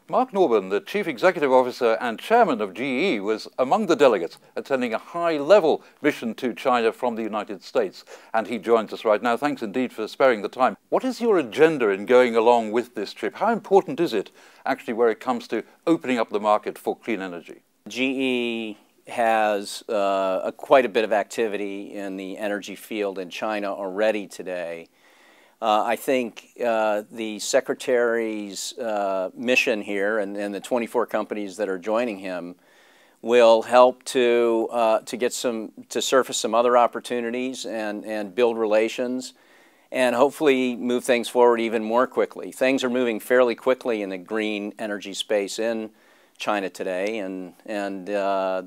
Mark Norbom, the Chief Executive Officer and Chairman of GE, was among the delegates attending a high-level mission to China from the United States. And he joins us right now. Thanks indeed for sparing the time. What is your agenda in going along with this trip? How important is it, actually, where it comes to opening up the market for clean energy? GE has quite a bit of activity in the energy field in China already today. I think the Secretary's mission here and the 24 companies that are joining him will help to surface some other opportunities and build relations and hopefully move things forward even more quickly. Things are moving fairly quickly in the green energy space in China today, and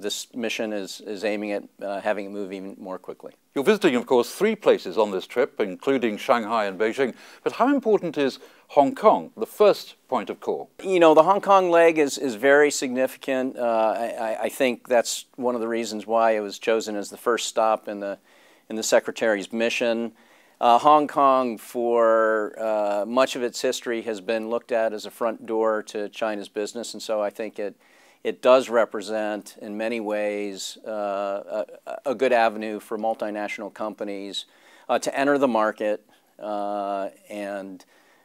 this mission is aiming at having it move even more quickly. You're visiting, of course, 3 places on this trip, including Shanghai and Beijing. But how important is Hong Kong, the first point of call? You know, the Hong Kong leg is very significant. I think that's one of the reasons why it was chosen as the first stop in the Secretary's mission. Hong Kong, for much of its history, has been looked at as a front door to China's business, and so I think it does represent, in many ways, a good avenue for multinational companies to enter the market, and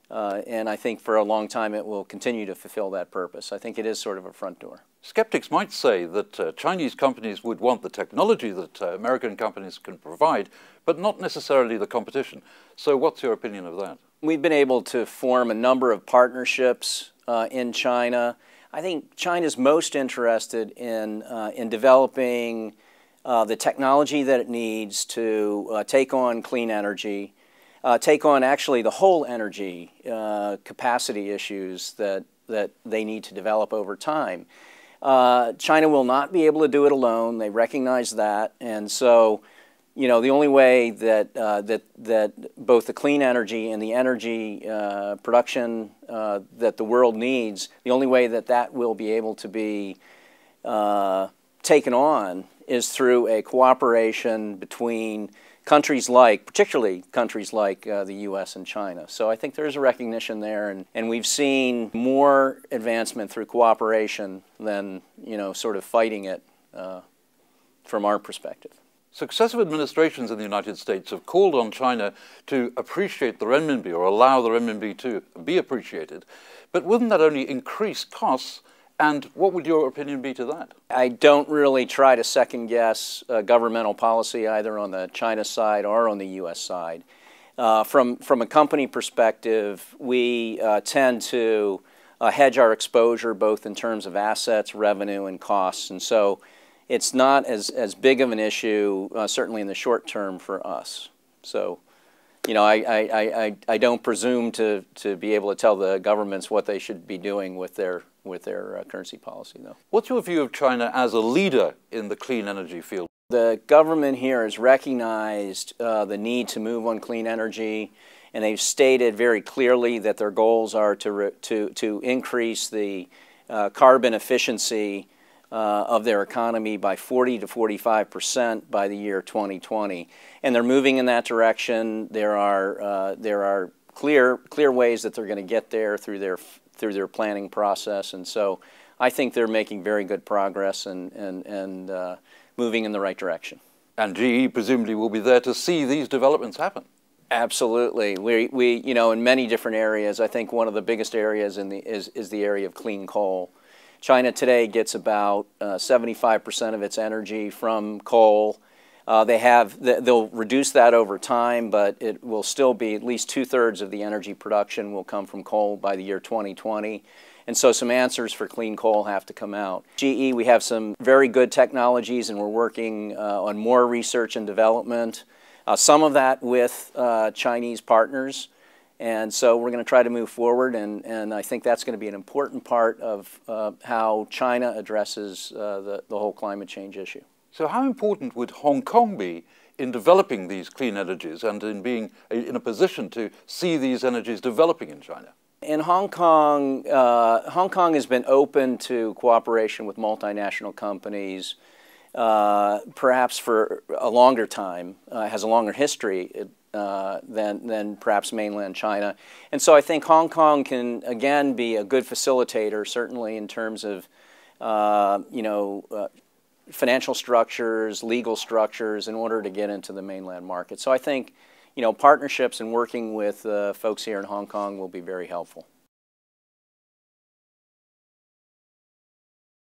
I think for a long time it will continue to fulfill that purpose. I think it is sort of a front door. Skeptics might say that Chinese companies would want the technology that American companies can provide, but not necessarily the competition. So what's your opinion of that? We've been able to form a number of partnerships in China. I think China's most interested in developing the technology that it needs to take on clean energy, take on actually the whole energy capacity issues that they need to develop over time. China will not be able to do it alone. They recognize that, and so, you know, the only way that that both the clean energy and the energy production that the world needs, the only way that that will be able to be taken on is through a cooperation between countries like, particularly countries like the U.S. and China. So I think there's a recognition there, and we've seen more advancement through cooperation than, you know, sort of fighting it from our perspective. Successive administrations in the United States have called on China to appreciate the renminbi or allow the renminbi to be appreciated. But wouldn't that only increase costs? And what would your opinion be to that? I don't really try to second-guess governmental policy either on the China side or on the U.S. side. From a company perspective, we tend to hedge our exposure both in terms of assets, revenue, and costs. And so it's not as big of an issue, certainly in the short term, for us. So, you know, I don't presume to be able to tell the governments what they should be doing with their currency policy, though. What's your view of China as a leader in the clean energy field? The government here has recognized the need to move on clean energy, and they've stated very clearly that their goals are to increase the carbon efficiency of their economy by 40 to 45% by the year 2020, and they're moving in that direction. There are clear ways that they're going to get there through their planning process, and so I think they're making very good progress and moving in the right direction. And GE presumably will be there to see these developments happen. Absolutely. We you know, in many different areas. I think one of the biggest areas is the area of clean coal. China today gets about 75% of its energy from coal. They'll reduce that over time, but it will still be at least 2/3 of the energy production will come from coal by the year 2020. And so some answers for clean coal have to come out. GE, we have some very good technologies, and we're working on more research and development, some of that with Chinese partners. And so we're going to try to move forward, and I think that's going to be an important part of how China addresses the whole climate change issue. So how important would Hong Kong be in developing these clean energies and in being in a position to see these energies developing in China? In Hong Kong has been open to cooperation with multinational companies, perhaps for a longer time, has a longer history than perhaps mainland China. And so I think Hong Kong can, again, be a good facilitator, certainly in terms of, financial structures, legal structures, in order to get into the mainland market. So I think, partnerships and working with folks here in Hong Kong will be very helpful.